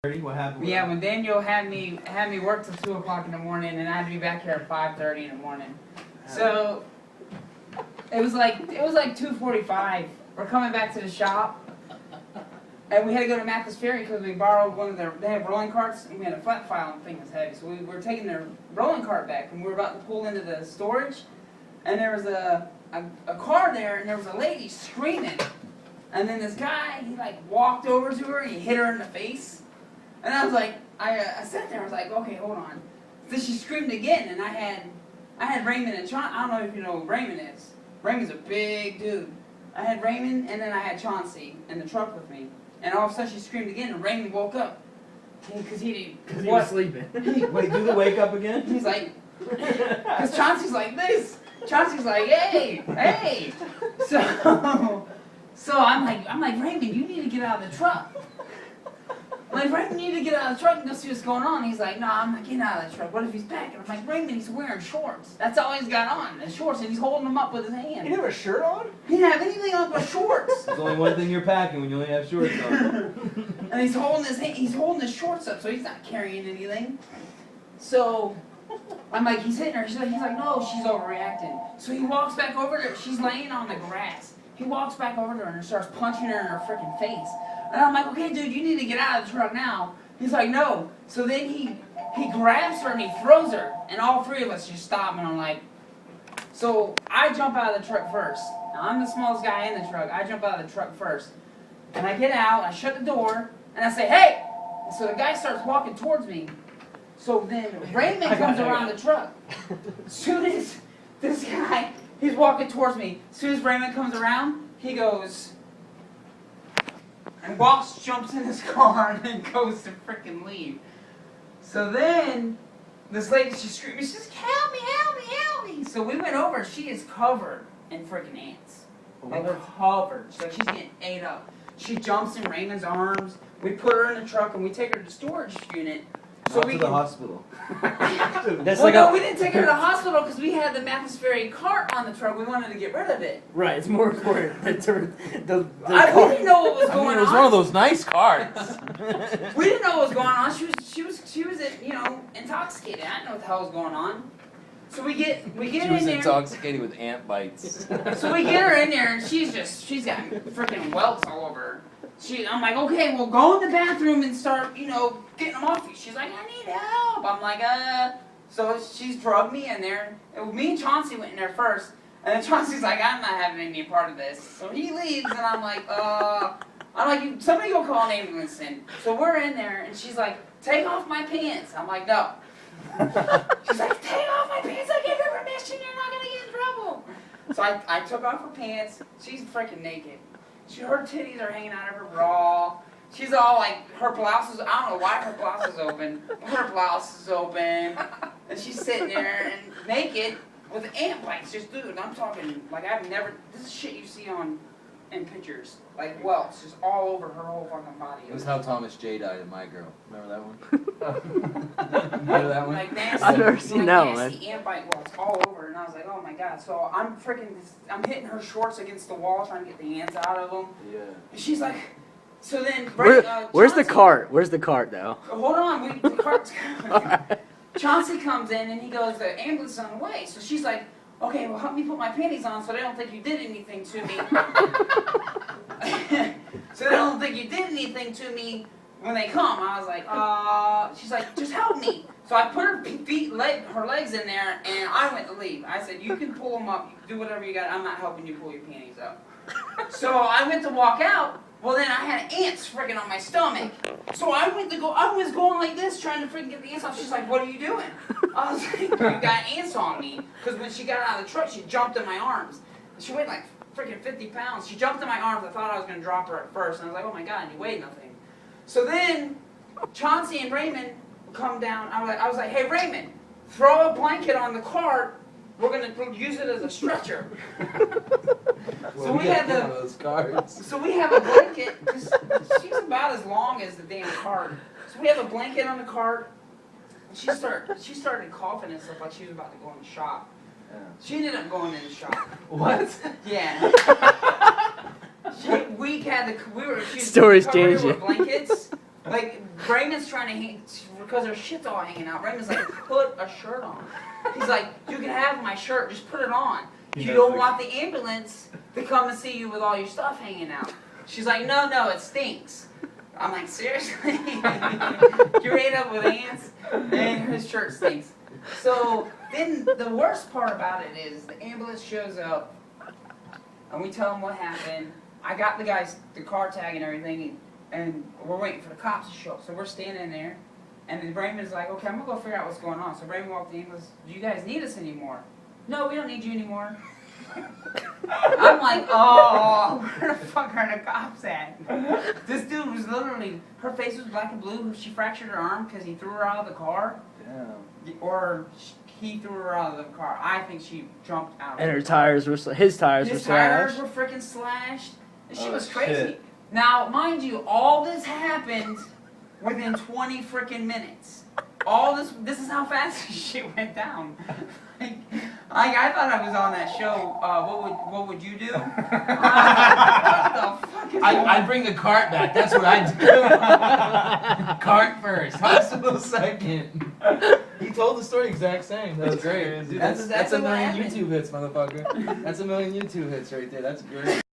What happened? Yeah, when Daniel had me work till 2 o'clock in the morning, and I had to be back here at 5:30 in the morning. So it was like 2:45. We're coming back to the shop, and we had to go to Mathis Ferry because we borrowed one of their. They have rolling carts, and we had a flat file and the thing was heavy. So we were taking their rolling cart back, and we were about to pull into the storage, and there was a car there, and there was a lady screaming, and then this guy he like walked over to her and he hit her in the face. And I was like, I sat there, I was like, okay, hold on. Then she screamed again, and I had Raymond and Chauncey. I don't know if you know who Raymond is. Raymond's a big dude. I had Raymond, and then I had Chauncey in the truck with me. And all of a sudden she screamed again, and Raymond woke up. Because he was sleeping. Wait, do the wake up again? He's like, because Chauncey's like this. Chauncey's like, hey. So I'm like, Raymond, you need to get out of the truck. I'm like, Raymond, you need to get out of the truck and go see what's going on. He's like, no, I'm not getting out of the truck. What if he's packing? I'm like, Raymond, he's wearing shorts. That's all he's got on, is shorts, and he's holding them up with his hand. He didn't have a shirt on? He didn't have anything on but shorts. There's only one thing you're packing when you only have shorts on. And he's holding his shorts up, so he's not carrying anything. So I'm like, he's hitting her. He's like, no, she's overreacting. So he walks back over to her. She's laying on the grass. He walks back over to her and starts punching her in her freaking face. And I'm like, okay, dude, you need to get out of the truck now. He's like, no. So then he grabs her and he throws her. And all three of us just stop, and I'm like, so I jump out of the truck first. Now, I'm the smallest guy in the truck. I jump out of the truck first. And I get out, I shut the door, and I say, hey! And so the guy starts walking towards me. So then Raymond comes around the truck. As soon as this guy, he's walking towards me. As soon as Raymond comes around, he goes, and jumps in his car and goes to freaking leave. So then, this lady, she's screaming, she's just, help me, help me, help me. So we went over, she is covered in freaking ants. Like, covered. She's getting ate up. She jumps in Raymond's arms. We put her in the truck and we take her to the storage unit. So Not to the hospital. We didn't take her to the hospital because we had the Mathis Ferry cart on the truck. We wanted to get rid of it. Right, it's more important that we didn't know what was going on. It was one of those nice carts. We didn't know what was going on. She was intoxicated. I didn't know what the hell was going on. So we get She in was there. intoxicated with ant bites. So we get her in there, and she's got freaking welts all over her. I'm like, okay, well, go in the bathroom and start, getting them off you. She's like, I need help. I'm like, So she's drugged me in there. Me and Chauncey went in there first, and then Chauncey's like, I'm not having any part of this. So he leaves, and I'm like, somebody go call an ambulance in. So we're in there, and she's like, take off my pants. I'm like, no. She's like, take off my pants. I give you permission. You're not going to get in trouble. So I took off her pants. She's freaking naked. Her titties are hanging out of her bra. She's all like, her blouse is, I don't know why her blouse is open. Her blouse is open. And she's sitting there and naked with ant bites. Just, dude, I'm talking, like, this is shit you see in pictures. Like welts, just all over her whole fucking body. It was how Thomas J died in My Girl. Remember that one? Remember that one? Like nasty, I've never seen that one. Nasty ant bite welts all over, and I was like, oh my god. So I'm hitting her shorts against the wall trying to get the ants out of them. Yeah. And she's like, so then. Where's the cart? Where's the cart though? Hold on, the cart's coming. Chauncey comes in and he goes, the ambulance is on the way. So she's like, okay, well help me put my panties on so they don't think you did anything to me. So they don't think you did anything to me when they come. I was like, she's like, just help me. So I put her legs in there, and I went to leave. I said, you can pull them up, you can do whatever you got. I'm not helping you pull your panties up. So I went to walk out. Well, then I had ants freaking on my stomach. So I was going like this, trying to freaking get the ants off. She's like, what are you doing? I was like, you got ants on me. Because when she got out of the truck, she jumped in my arms. She weighed like freaking 50 pounds. She jumped in my arms. I thought I was going to drop her at first. And I was like, oh my God, you weigh nothing. So then Chauncey and Raymond come down. I was like, hey, Raymond, throw a blanket on the cart. We're going to use it as a stretcher. So we have a blanket. She's about as long as the damn cart. So we have a blanket on the cart. She started coughing and stuff like she was about to go in the shop. She ended up going in the shop. What? Yeah. Story's Story's changing. changing. Blankets. Like, Raymond's trying to hang, because her shit's all hanging out. Raymond's like, put a shirt on. He's like, you can have my shirt, just put it on. You don't want the ambulance to come and see you with all your stuff hanging out. She's like, no, it stinks. I'm like, seriously? You're ate up with ants? And his shirt stinks. So then the worst part about it is the ambulance shows up and we tell them what happened. I got the car tag and everything, and we're waiting for the cops to show up. So we're standing there, and then Raymond's like, okay, I'm going to go figure out what's going on. So Raymond walked in and goes, do you guys need us anymore? No, we don't need you anymore. I'm like, oh, where the fuck are the cops at? This dude was literally, her face was black and blue. She fractured her arm because he threw her out of the car. Damn. Or he threw her out of the car. I think she jumped out. And her tires were his tires were His tires slashed. were freaking slashed. And she Oh, was crazy. shit. Now, mind you, all this happened within 20 freaking minutes. All this is how fast this shit went down. I thought I was on that show. What would you do? What the fuck is I'd bring the cart back. That's what I'd do. Cart first, hospital second. He told the story exact same. That's great. Dude, That's that's exactly a what million happened. YouTube hits, motherfucker. That's a million YouTube hits right there. That's great.